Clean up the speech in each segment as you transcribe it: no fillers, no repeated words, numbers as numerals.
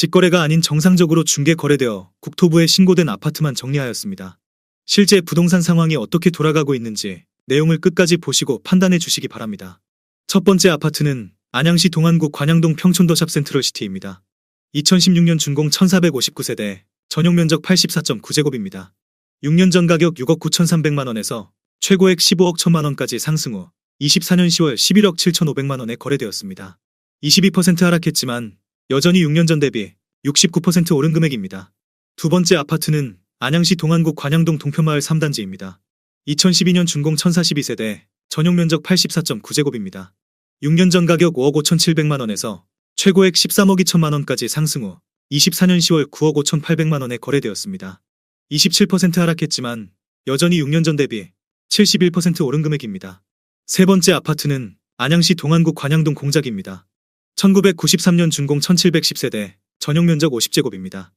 직거래가 아닌 정상적으로 중개 거래되어 국토부에 신고된 아파트만 정리하였습니다. 실제 부동산 상황이 어떻게 돌아가고 있는지 내용을 끝까지 보시고 판단해 주시기 바랍니다. 첫 번째 아파트는 안양시 동안구 관양동 평촌도 샵센트럴시티입니다. 2016년 준공 1459세대, 전용면적 84.9제곱입니다. 6년 전 가격 6억 9,300만원에서 최고액 15억 1천만원까지 상승 후 24년 10월 11억 7,500만원에 거래되었습니다. 22% 하락했지만 여전히 6년 전 대비 69% 오른 금액입니다. 두 번째 아파트는 안양시 동안구 관양동 동편마을 3단지입니다. 2012년 준공 1042세대, 전용면적 84.9제곱입니다. 6년 전 가격 5억 5,700만원에서 최고액 13억 2천만원까지 상승 후 24년 10월 9억 5,800만원에 거래되었습니다. 27% 하락했지만 여전히 6년 전 대비 71% 오른 금액입니다. 세 번째 아파트는 안양시 동안구 관양동 공작입니다. 1993년 준공 1710세대, 전용면적 50제곱입니다.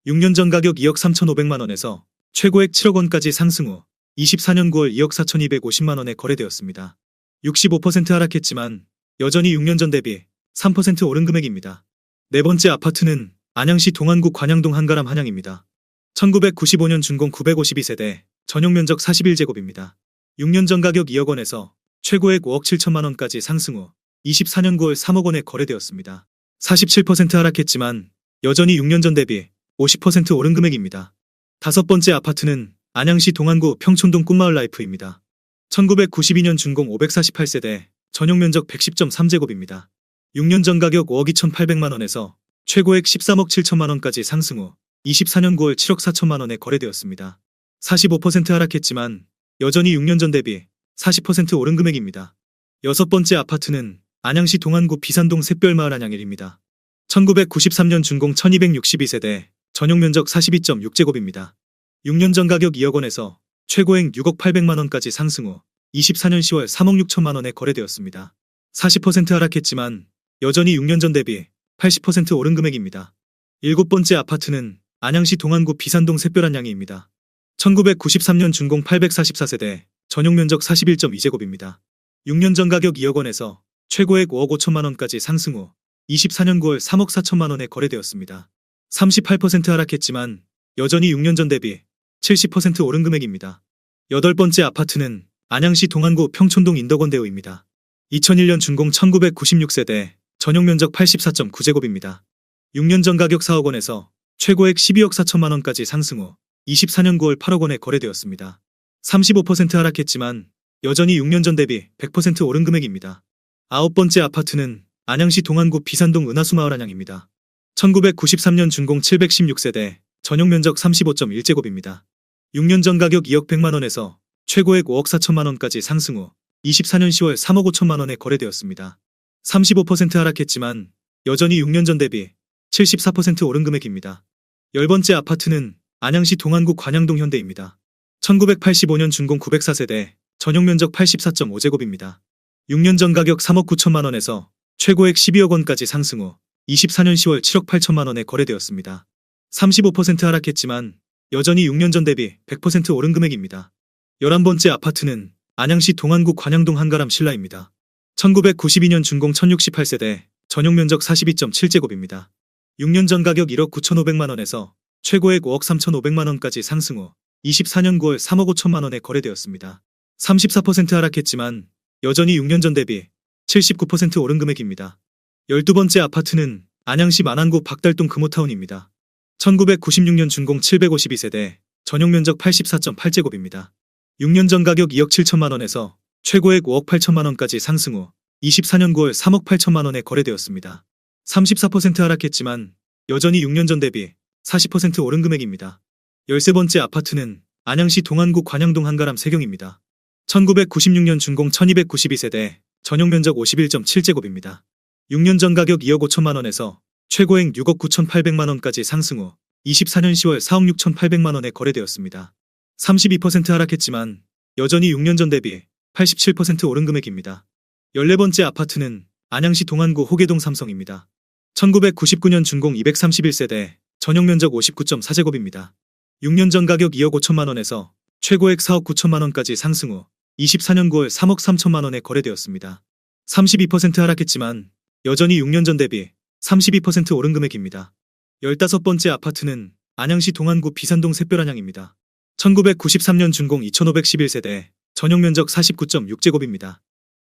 6년 전 가격 2억 3,500만원에서 최고액 7억 원까지 상승 후 24년 9월 2억 4,250만원에 거래되었습니다. 65% 하락했지만 여전히 6년 전 대비 3% 오른 금액입니다. 네 번째 아파트는 안양시 동안구 관양동 한가람 한양입니다. 1995년 준공 952세대, 전용면적 41제곱입니다. 6년 전 가격 2억 원에서 최고액 5억 7천만원까지 상승 후 24년 9월 3억 원에 거래되었습니다. 47% 하락했지만 여전히 6년 전 대비 50% 오른 금액입니다. 다섯 번째 아파트는 안양시 동안구 평촌동 꿈마을 라이프입니다. 1992년 준공 548세대, 전용면적 110.3제곱입니다. 6년 전 가격 5억 2,800만원에서 최고액 13억 7천만원까지 상승 후 24년 9월 7억 4천만원에 거래되었습니다. 45% 하락했지만 여전히 6년 전 대비 40% 오른 금액입니다. 여섯 번째 아파트는 안양시 동안구 비산동 샛별마을 안양일입니다. 1993년 준공 1262세대, 전용면적 42.6제곱입니다. 6년 전 가격 2억 원에서 최고액 6억 800만원까지 상승 후 24년 10월 3억 6천만원에 거래되었습니다. 40% 하락했지만 여전히 6년 전 대비 80% 오른 금액입니다. 일곱 번째 아파트는 안양시 동안구 비산동 샛별안양이입니다. 1993년 준공 844세대, 전용면적 41.2제곱입니다. 6년 전 가격 2억 원에서 최고액 5억 5천만원까지 상승 후 24년 9월 3억 4천만원에 거래되었습니다. 38% 하락했지만 여전히 6년 전 대비 70% 오른 금액입니다. 여덟 번째 아파트는 안양시 동안구 평촌동 인덕원대우입니다. 2001년 준공 1996세대, 전용면적 84.9제곱입니다. 6년 전 가격 4억 원에서 최고액 12억 4천만원까지 상승 후 24년 9월 8억 원에 거래되었습니다. 35% 하락했지만 여전히 6년 전 대비 100% 오른 금액입니다. 아홉 번째 아파트는 안양시 동안구 비산동 은하수마을 안양입니다. 1993년 준공 716세대, 전용면적 35.1제곱입니다. 6년 전 가격 2억 100만원에서 최고액 5억 4천만원까지 상승 후 24년 10월 3억 5천만원에 거래되었습니다. 35% 하락했지만 여전히 6년 전 대비 74% 오른 금액입니다. 열 번째 아파트는 안양시 동안구 관양동 현대입니다. 1985년 준공 904세대, 전용면적 84.5제곱입니다. 6년 전 가격 3억 9천만원에서 최고액 12억 원까지 상승 후 24년 10월 7억 8천만원에 거래되었습니다. 35% 하락했지만 여전히 6년 전 대비 100% 오른 금액입니다. 11번째 아파트는 안양시 동안구 관양동 한가람 신라입니다. 1992년 준공 1068세대, 전용면적 42.7제곱입니다. 6년 전 가격 1억 9,500만원에서 최고액 5억 3,500만원까지 상승 후 24년 9월 3억 5천만원에 거래되었습니다. 34% 하락했지만 여전히 6년 전 대비 79% 오른 금액입니다. 12번째 아파트는 안양시 만안구 박달동 금호타운입니다. 1996년 준공 752세대, 전용면적 84.8제곱입니다. 6년 전 가격 2억 7천만원에서 최고액 5억 8천만원까지 상승 후 24년 9월 3억 8천만원에 거래되었습니다. 34% 하락했지만 여전히 6년 전 대비 40% 오른 금액입니다. 13번째 아파트는 안양시 동안구 관양동 한가람 세경입니다. 1996년 준공 1292세대, 전용면적 51.7제곱입니다. 6년 전 가격 2억 5천만원에서 최고액 6억 9,800만원까지 상승 후 24년 10월 4억 6,800만원에 거래되었습니다. 32% 하락했지만 여전히 6년 전 대비 87% 오른 금액입니다. 14번째 아파트는 안양시 동안구 호계동 삼성입니다. 1999년 준공 231세대, 전용면적 59.4제곱입니다. 6년 전 가격 2억 5천만원에서 최고액 4억 9천만원까지 상승 후 24년 9월 3억 3천만원에 거래되었습니다. 32% 하락했지만 여전히 6년 전 대비 32% 오른 금액입니다. 15번째 아파트는 안양시 동안구 비산동 샛별안양입니다. 1993년 준공 2511세대, 전용면적 49.6제곱입니다.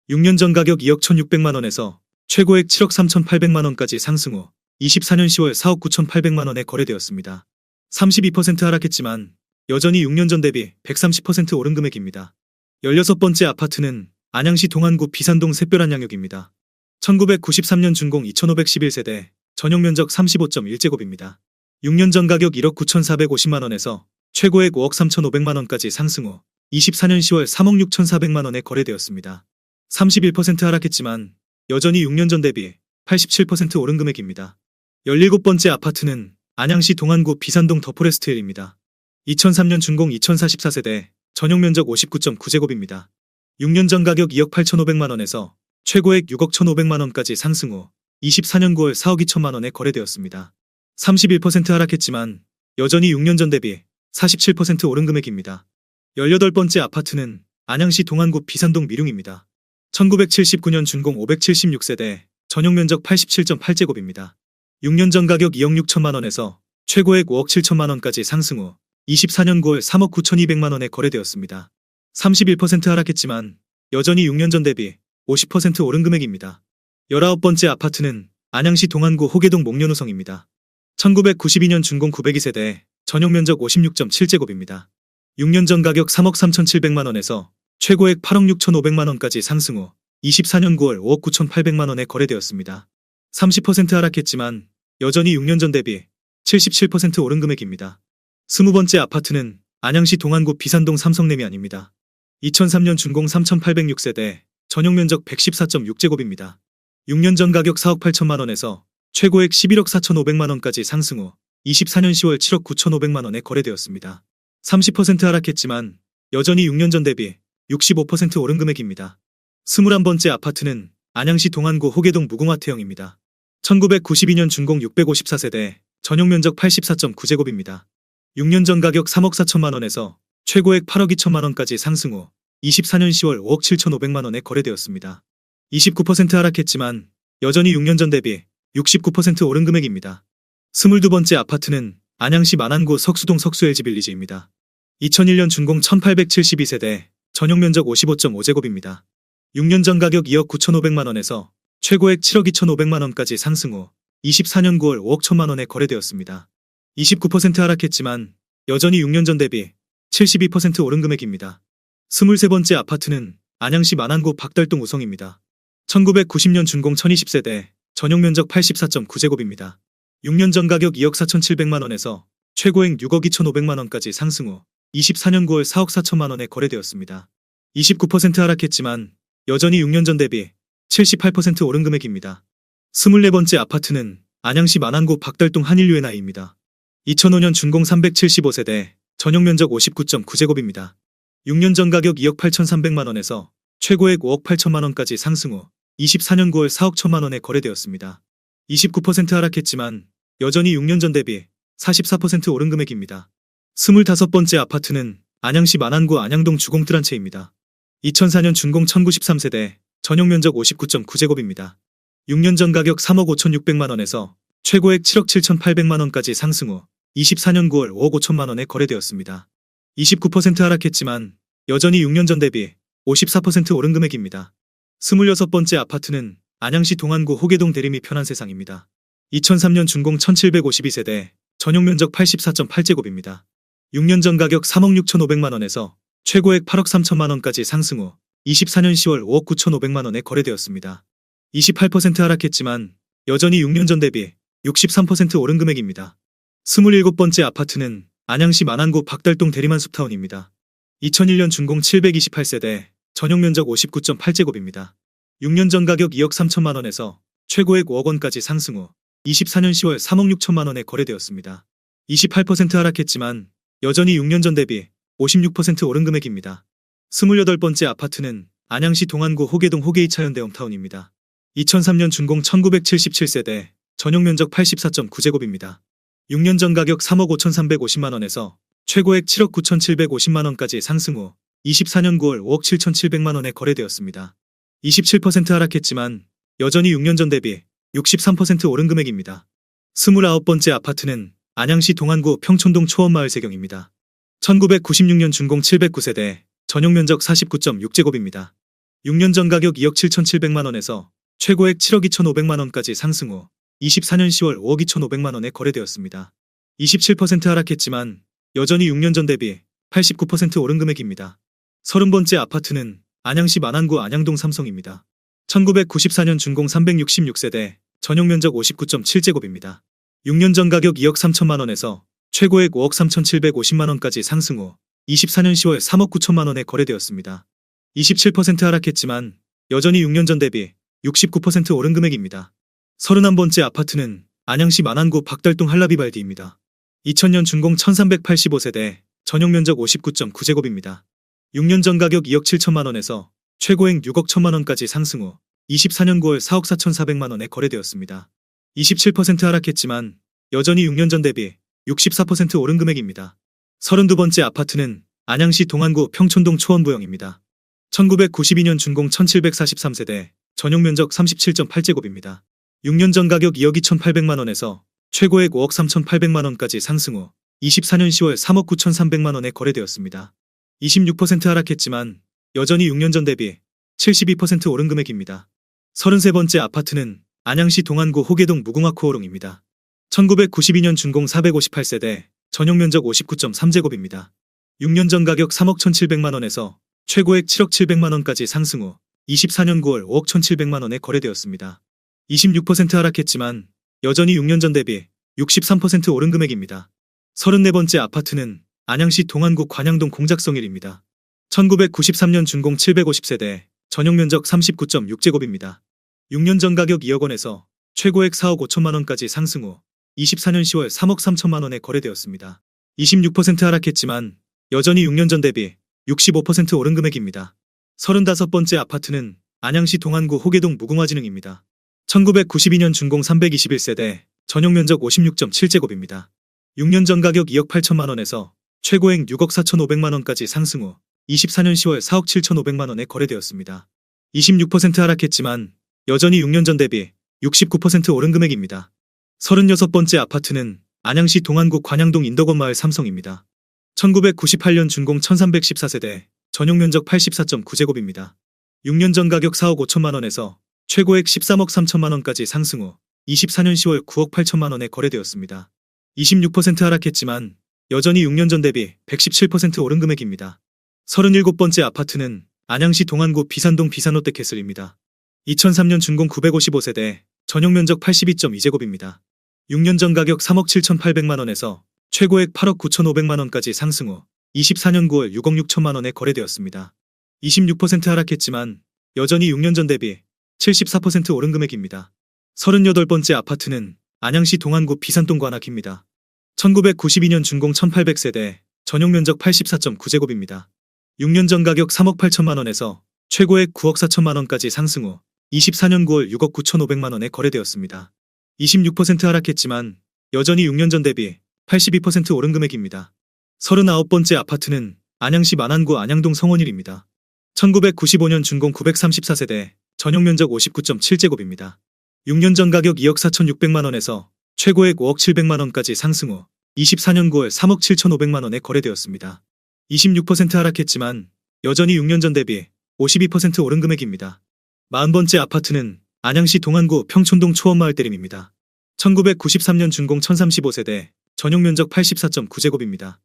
6년 전 가격 2억 1,600만원에서 최고액 7억 3,800만원까지 상승 후 24년 10월 4억 9,800만원에 거래되었습니다. 32% 하락했지만 여전히 6년 전 대비 130% 오른 금액입니다. 16번째 아파트는 안양시 동안구 비산동 샛별안양역입니다. 1993년 준공 2511세대, 전용면적 35.1제곱입니다. 6년 전 가격 1억 9,450만원에서 최고액 5억 3,500만원까지 상승 후 24년 10월 3억 6,400만원에 거래되었습니다. 31% 하락했지만 여전히 6년 전 대비 87% 오른 금액입니다. 17번째 아파트는 안양시 동안구 비산동 더포레스트힐입니다. 2003년 준공 2044세대, 전용면적 59.9제곱입니다. 6년 전 가격 2억 8,500만원에서 최고액 6억 1,500만원까지 상승 후 24년 9월 4억 2천만원에 거래되었습니다. 31% 하락했지만 여전히 6년 전 대비 47% 오른 금액입니다. 18번째 아파트는 안양시 동안구 비산동 미룡입니다. 1979년 준공 576세대, 전용면적 87.8제곱입니다. 6년 전 가격 2억 6천만원에서 최고액 5억 7천만원까지 상승 후 24년 9월 3억 9,200만원에 거래되었습니다. 31% 하락했지만 여전히 6년 전 대비 50% 오른 금액입니다. 19번째 아파트는 안양시 동안구 호계동 목련우성입니다. 1992년 준공 902세대, 전용면적 56.7제곱입니다. 6년 전 가격 3억 3,700만원에서 최고액 8억 6,500만원까지 상승 후 24년 9월 5억 9,800만원에 거래되었습니다. 30% 하락했지만 여전히 6년 전 대비 77% 오른 금액입니다. 20번째 아파트는 안양시 동안구 비산동 삼성레미안입니다. 2003년 준공 3,806세대, 전용면적 114.6제곱입니다. 6년 전 가격 4억 8천만원에서 최고액 11억 4,500만원까지 상승 후 24년 10월 7억 9,500만원에 거래되었습니다. 30% 하락했지만 여전히 6년 전 대비 65% 오른 금액입니다. 21번째 아파트는 안양시 동안구 호계동 무궁화태영입니다. 1992년 준공 654세대, 전용면적 84.9제곱입니다. 6년 전 가격 3억 4천만원에서 최고액 8억 2천만원까지 상승 후 24년 10월 5억 7,500만원에 거래되었습니다. 29% 하락했지만 여전히 6년 전 대비 69% 오른 금액입니다. 22번째 아파트는 안양시 만안구 석수동 석수LG빌리지입니다. 2001년 준공 1872세대, 전용면적 55.5제곱입니다. 6년 전 가격 2억 9,500만원에서 최고액 7억 2,500만원까지 상승 후 24년 9월 5억 1천만원에 거래되었습니다. 29% 하락했지만 여전히 6년 전 대비 72% 오른 금액입니다. 23번째 아파트는 안양시 만안구 박달동 우성입니다. 1990년 준공 1020세대, 전용면적 84.9제곱입니다. 6년 전 가격 2억 4,700만원에서 최고액 6억 2,500만원까지 상승 후 24년 9월 4억 4천만원에 거래되었습니다. 29% 하락했지만 여전히 6년 전 대비 78% 오른 금액입니다. 24번째 아파트는 안양시 만안구 박달동 한일유엔아이입니다. 2005년 준공 375세대, 전용면적 59.9제곱입니다. 6년 전 가격 2억 8,300만원에서 최고액 5억 8천만원까지 상승 후 24년 9월 4억 1천만원에 거래되었습니다. 29% 하락했지만 여전히 6년 전 대비 44% 오른 금액입니다. 25번째 아파트는 안양시 만안구 안양동 주공뜰 한 채입니다. 2004년 준공 1093세대, 전용면적 59.9제곱입니다. 6년 전 가격 3억 5,600만원에서 최고액 7억 7,800만원까지 상승 후 24년 9월 5억 5천만원에 거래되었습니다. 29% 하락했지만 여전히 6년 전 대비 54% 오른 금액입니다. 26번째 아파트는 안양시 동안구 호계동 대림이 편한 세상입니다. 2003년 준공 1752세대, 전용면적 84.8제곱입니다. 6년 전 가격 3억 6,500만원에서 최고액 8억 3천만원까지 상승 후 24년 10월 5억 9,500만원에 거래되었습니다. 28% 하락했지만 여전히 6년 전 대비 63% 오른 금액입니다. 27번째 아파트는 안양시 만안구 박달동 대림한 숲타운입니다. 2001년 준공 728세대, 전용면적 59.8제곱입니다. 6년 전 가격 2억 3천만원에서 최고액 5억원까지 상승 후 24년 10월 3억 6천만원에 거래되었습니다. 28% 하락했지만 여전히 6년 전 대비 56% 오른 금액입니다. 28번째 아파트는 안양시 동안구 호계동 호계이차현대 홈타운입니다. 2003년 준공 1977세대, 전용면적 84.9제곱입니다. 6년 전 가격 3억 5,350만원에서 최고액 7억 9,750만원까지 상승 후 24년 9월 5억 7,700만원에 거래되었습니다. 27% 하락했지만 여전히 6년 전 대비 63% 오른 금액입니다. 29번째 아파트는 안양시 동안구 평촌동 초원마을 세경입니다. 1996년 준공 709세대, 전용면적 49.6제곱입니다. 6년 전 가격 2억 7,700만원에서 최고액 7억 2,500만원까지 상승 후 24년 10월 5억 2,500만원에 거래되었습니다. 27% 하락했지만 여전히 6년 전 대비 89% 오른 금액입니다. 30번째 아파트는 안양시 만안구 안양동 삼성입니다. 1994년 준공 366세대, 전용면적 59.7제곱입니다. 6년 전 가격 2억 3천만원에서 최고액 5억 3,750만원까지 상승 후 24년 10월 3억 9천만원에 거래되었습니다. 27% 하락했지만 여전히 6년 전 대비 69% 오른 금액입니다. 31번째 아파트는 안양시 만안구 박달동 한라비발디입니다. 2000년 준공 1385세대, 전용면적 59.9제곱입니다. 6년 전 가격 2억 7천만원에서 최고액 6억 1천만원까지 상승 후 24년 9월 4억 4,400만원에 거래되었습니다. 27% 하락했지만 여전히 6년 전 대비 64% 오른 금액입니다. 32번째 아파트는 안양시 동안구 평촌동 초원부영입니다. 1992년 준공 1743세대, 전용면적 37.8제곱입니다. 6년 전 가격 2억 2,800만원에서 최고액 5억 3,800만원까지 상승 후 24년 10월 3억 9,300만원에 거래되었습니다. 26% 하락했지만 여전히 6년 전 대비 72% 오른 금액입니다. 33번째 아파트는 안양시 동안구 호계동 무궁화 코오롱입니다. 1992년 준공 458세대, 전용면적 59.3제곱입니다. 6년 전 가격 3억 1,700만원에서 최고액 7억 700만원까지 상승 후 24년 9월 5억 1,700만원에 거래되었습니다. 26% 하락했지만 여전히 6년 전 대비 63% 오른 금액입니다. 34번째 아파트는 안양시 동안구 관양동 공작성일입니다. 1993년 준공 750세대, 전용면적 39.6제곱입니다. 6년 전 가격 2억 원에서 최고액 4억 5천만원까지 상승 후 24년 10월 3억 3천만원에 거래되었습니다. 26% 하락했지만 여전히 6년 전 대비 65% 오른 금액입니다. 35번째 아파트는 안양시 동안구 호계동 무궁화진흥입니다. 1992년 준공 321세대, 전용면적 56.7제곱입니다. 6년 전 가격 2억 8천만원에서 최고액 6억 4,500만원까지 상승 후 24년 10월 4억 7,500만원에 거래되었습니다. 26% 하락했지만 여전히 6년 전 대비 69% 오른 금액입니다. 36번째 아파트는 안양시 동안구 관양동 인덕원마을 삼성입니다. 1998년 준공 1314세대, 전용면적 84.9제곱입니다. 6년 전 가격 4억 5천만원에서 최고액 13억 3천만원까지 상승 후 24년 10월 9억 8천만원에 거래되었습니다. 26% 하락했지만 여전히 6년 전 대비 117% 오른 금액입니다. 37번째 아파트는 안양시 동안구 비산동 비산롯데캐슬입니다. 2003년 준공 955세대, 전용면적 82.2제곱입니다. 6년 전 가격 3억 7,800만원에서 최고액 8억 9,500만원까지 상승 후 24년 9월 6억 6천만원에 거래되었습니다. 26% 하락했지만 여전히 6년 전 대비 74% 오른 금액입니다. 38번째 아파트는 안양시 동안구 비산동 관악입니다. 1992년 준공 1800세대, 전용면적 84.9제곱입니다. 6년 전 가격 3억 8천만원에서 최고액 9억 4천만원까지 상승 후 24년 9월 6억 9,500만원에 거래되었습니다. 26% 하락했지만 여전히 6년 전 대비 82% 오른 금액입니다. 39번째 아파트는 안양시 만안구 안양동 성원일입니다. 1995년 준공 934세대, 전용면적 59.7제곱입니다. 6년 전 가격 2억 4,600만원에서 최고액 5억 700만원까지 상승 후 24년 9월 3억 7,500만원에 거래되었습니다. 26% 하락했지만 여전히 6년 전 대비 52% 오른 금액입니다. 40번째 아파트는 안양시 동안구 평촌동 초원마을 대림입니다. 1993년 준공 1035세대, 전용면적 84.9제곱입니다.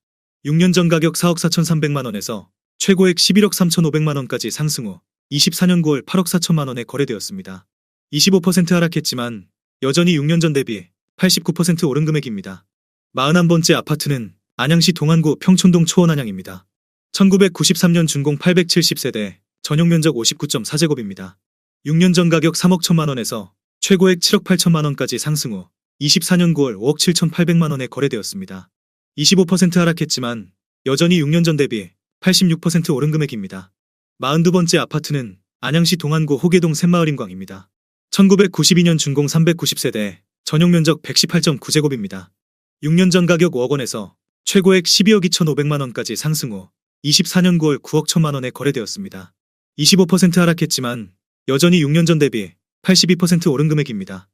6년 전 가격 4억 4,300만원에서 최고액 11억 3,500만원까지 상승 후 24년 9월 8억 4천만원에 거래되었습니다. 25% 하락했지만 여전히 6년 전 대비 89% 오른 금액입니다. 41번째 아파트는 안양시 동안구 평촌동 초원안양입니다. 1993년 준공 870세대, 전용면적 59.4제곱입니다. 6년 전 가격 3억 1천만원에서 최고액 7억 8천만원까지 상승 후 24년 9월 5억 7,800만원에 거래되었습니다. 25% 하락했지만 여전히 6년 전 대비 86% 오른 금액입니다. 42번째 아파트는 안양시 동안구 호계동 샘마을인광입니다. 1992년 준공 390세대, 전용면적 118.9제곱입니다. 6년 전 가격 5억 원에서 최고액 12억 2,500만원까지 상승 후 24년 9월 9억 1천만원에 거래되었습니다. 25% 하락했지만 여전히 6년 전 대비 82% 오른 금액입니다.